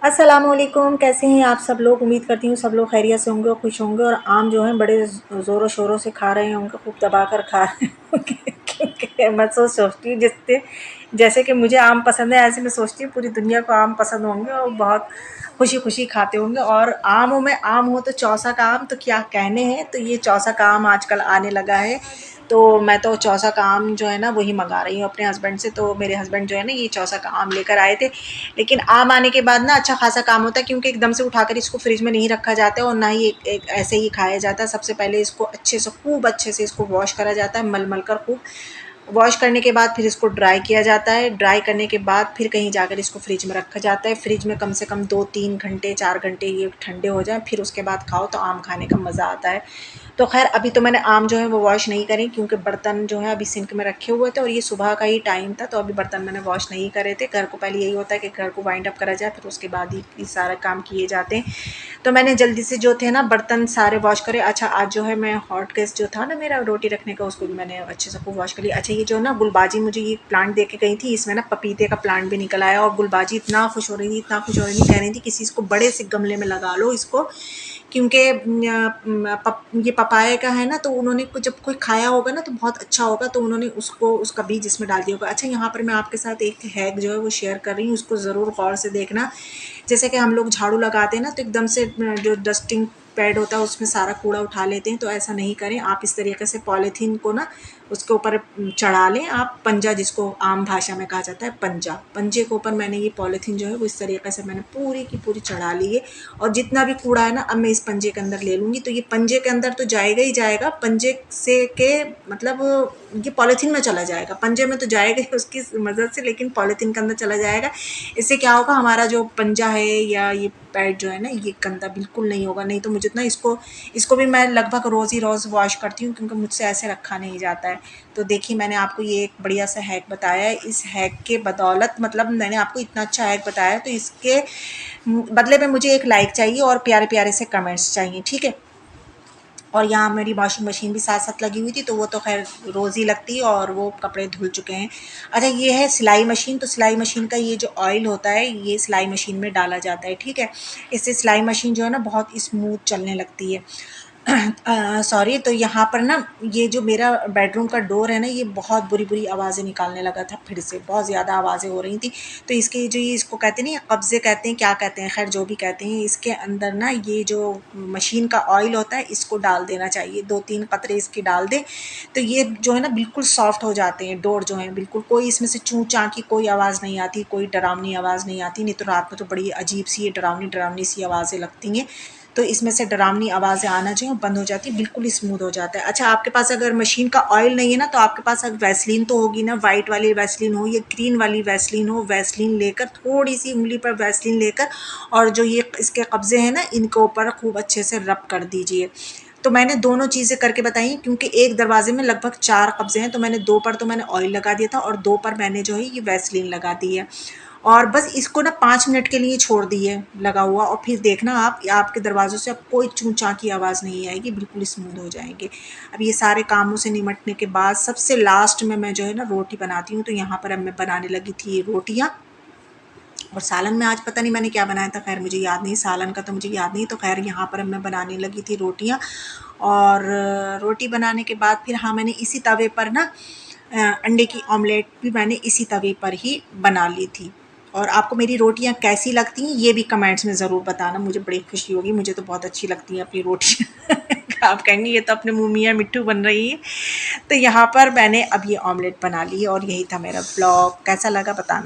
अस्सलामुअलैकुम, कैसे हैं आप सब लोग। उम्मीद करती हूँ सब लोग खैरियत से होंगे और खुश होंगे और आम जो है बड़े ज़ोरों शोरों से खा रहे होंगे, खूब दबा कर खा रहे होंगे क्योंकि मैं सोचती हूँ जिससे जैसे कि मुझे आम पसंद है, ऐसे मैं सोचती हूँ पूरी दुनिया को आम पसंद होंगे और बहुत खुशी खुशी खाते होंगे। और आमों में आम हो तो चौसा का आम तो क्या कहने हैं। तो ये चौसा का आम आजकल आने लगा है, तो मैं तो चौसा का आम जो है ना वही मंगा रही हूँ अपने हस्बैंड से। तो मेरे हस्बैंड जो है ना ये चौसा का आम लेकर आए थे। लेकिन आम आने के बाद ना अच्छा खासा काम होता है, क्योंकि एकदम से उठाकर इसको फ्रिज में नहीं रखा जाता है और ना ही एक ऐसे ही खाया जाता है। सबसे पहले इसको अच्छे से खूब अच्छे से इसको वॉश करा जाता है, मल मल कर खूब वॉश करने के बाद फिर इसको ड्राई किया जाता है। ड्राई करने के बाद फिर कहीं जाकर इसको फ्रिज में रखा जाता है। फ्रिज में कम से कम 2-3 घंटे 4 घंटे ये ठंडे हो जाए, फिर उसके बाद खाओ तो आम खाने का मज़ा आता है। तो खैर अभी तो मैंने आम जो है वो वॉश नहीं करी, क्योंकि बर्तन जो है अभी सिंक में रखे हुए थे और ये सुबह का ही टाइम था, तो अभी बर्तन मैंने वॉश नहीं करे थे। घर को पहले यही होता है कि घर को वाइंड अप करा जाए, फिर उसके बाद ही सारा काम किए जाते हैं। तो मैंने जल्दी से जो थे ना बर्तन सारे वॉश करे। अच्छा आज जो है मैं हॉट केस जो था ना मेरा रोटी रखने का, उसको भी मैंने अच्छे से खूब वॉश कर लिया। अच्छा ये जो ना गुलबाजी मुझे ये प्लांट दे के गई थी, इसमें ना पपीते का प्लांट भी निकल आया और गुलबाजी इतना खुश हो रही थी, इतना खुश हो रही थी, कह रही थी किसी इसको बड़े से गमले में लगा लो इसको, क्योंकि ये पपाया का है ना, तो उन्होंने जब कोई खाया होगा ना तो बहुत अच्छा होगा, तो उन्होंने उसको उसका बीज इसमें डाल दिया होगा। अच्छा यहाँ पर मैं आपके साथ एक हैक जो है वो शेयर कर रही हूँ, उसको ज़रूर गौर से देखना। जैसे कि हम लोग झाड़ू लगाते हैं ना, तो एकदम से जो डस्टिंग पैड होता है उसमें सारा कूड़ा उठा लेते हैं, तो ऐसा नहीं करें आप। इस तरीके से पॉलीथीन को ना उसके ऊपर चढ़ा लें आप, पंजा जिसको आम भाषा में कहा जाता है, पंजा, पंजे के ऊपर मैंने ये पॉलीथीन जो है वो इस तरीके से मैंने पूरी की पूरी चढ़ा ली है। और जितना भी कूड़ा है ना अब मैं इस पंजे के अंदर ले लूँगी, तो ये पंजे के अंदर तो जाएगा ही जाएगा, पंजे से के मतलब ये पॉलीथीन में चला जाएगा, पंजे में तो जाएगा ही उसकी मदद से, लेकिन पॉलीथीन के अंदर चला जाएगा। इससे क्या होगा, हमारा जो पंजा है या ये पैड जो है ना ये गंदा बिल्कुल नहीं होगा। नहीं तो मुझे ना इसको इसको भी मैं लगभग रोज़ ही रोज़ वॉश करती हूँ, क्योंकि मुझसे ऐसे रखा नहीं जाता है। तो देखिए मैंने आपको ये एक बढ़िया सा हैक बताया है, इस हैक के बदौलत मतलब मैंने आपको इतना अच्छा हैक बताया है, तो इसके बदले में मुझे एक लाइक चाहिए और प्यारे प्यारे से कमेंट्स चाहिए, ठीक है। और यहाँ मेरी वॉशिंग मशीन भी साथ साथ लगी हुई थी, तो वो तो खैर रोज़ ही लगती है और वो कपड़े धुल चुके हैं। अच्छा ये है सिलाई मशीन, तो सिलाई मशीन का ये जो ऑयल होता है ये सिलाई मशीन में डाला जाता है, ठीक है। इससे सिलाई मशीन जो है ना बहुत स्मूथ चलने लगती है। सॉरी, तो यहाँ पर ना ये जो मेरा बेडरूम का डोर है ना ये बहुत बुरी बुरी आवाज़ें निकालने लगा था, फिर से बहुत ज़्यादा आवाज़ें हो रही थी। तो इसके जो ये इसको कहते हैं ना कब्ज़े कहते हैं, क्या कहते हैं, खैर जो भी कहते हैं, इसके अंदर ना ये जो मशीन का ऑयल होता है इसको डाल देना चाहिए, 2-3 कतरे इसके डाल दें, तो ये जो है ना बिल्कुल सॉफ्ट हो जाते हैं डोर जो है, बिल्कुल कोई इसमें से चूँ चाँ की कोई आवाज़ नहीं आती, कोई डरावनी आवाज़ नहीं आती। नहीं तो रात में तो बड़ी अजीब सी ये डरावनी डरावनी सी आवाज़ें लगती हैं, तो इसमें से डरावनी आवाज़ें आना जो है बंद हो जाती है, बिल्कुल स्मूथ हो जाता है। अच्छा आपके पास अगर मशीन का ऑयल नहीं है ना, तो आपके पास अगर वैसलीन तो होगी ना, वाइट वाली वैसलीन हो या ग्रीन वाली वैसलीन हो, वैसलीन लेकर थोड़ी सी उंगली पर वैसलीन लेकर और जो ये इसके कब्जे हैं ना इनके ऊपर खूब अच्छे से रब कर दीजिए। तो मैंने दोनों चीज़ें करके बताई, क्योंकि एक दरवाजे में लगभग 4 कब्जे हैं, तो मैंने 2 पर तो मैंने ऑयल लगा दिया था और 2 पर मैंने जो है ये वैसलीन लगा दी है। और बस इसको ना 5 मिनट के लिए छोड़ दिए लगा हुआ, और फिर देखना आप आपके दरवाज़ों से अब कोई चूँ चाँ की आवाज़ नहीं आएगी, बिल्कुल स्मूथ हो जाएंगे। अब ये सारे कामों से निमटने के बाद सबसे लास्ट में मैं जो है ना रोटी बनाती हूँ, तो यहाँ पर अब मैं बनाने लगी थी ये रोटियाँ। और सालन में आज पता नहीं मैंने क्या बनाया था, खैर मुझे याद नहीं, सालन का तो मुझे याद नहीं। तो खैर यहाँ पर अब मैं बनाने लगी थी रोटियाँ। और रोटी बनाने के बाद फिर हाँ मैंने इसी तवे पर ना अंडे की ऑमलेट भी मैंने इसी तवे पर ही बना ली थी। और आपको मेरी रोटियां कैसी लगती हैं ये भी कमेंट्स में ज़रूर बताना, मुझे बड़ी खुशी होगी। मुझे तो बहुत अच्छी लगती हैं अपनी रोटियां आप कहेंगे ये तो अपने मुँह मियाँ मिट्ठू बन रही है। तो यहाँ पर मैंने अब ये ऑमलेट बना ली और यही था मेरा ब्लॉग, कैसा लगा बताना।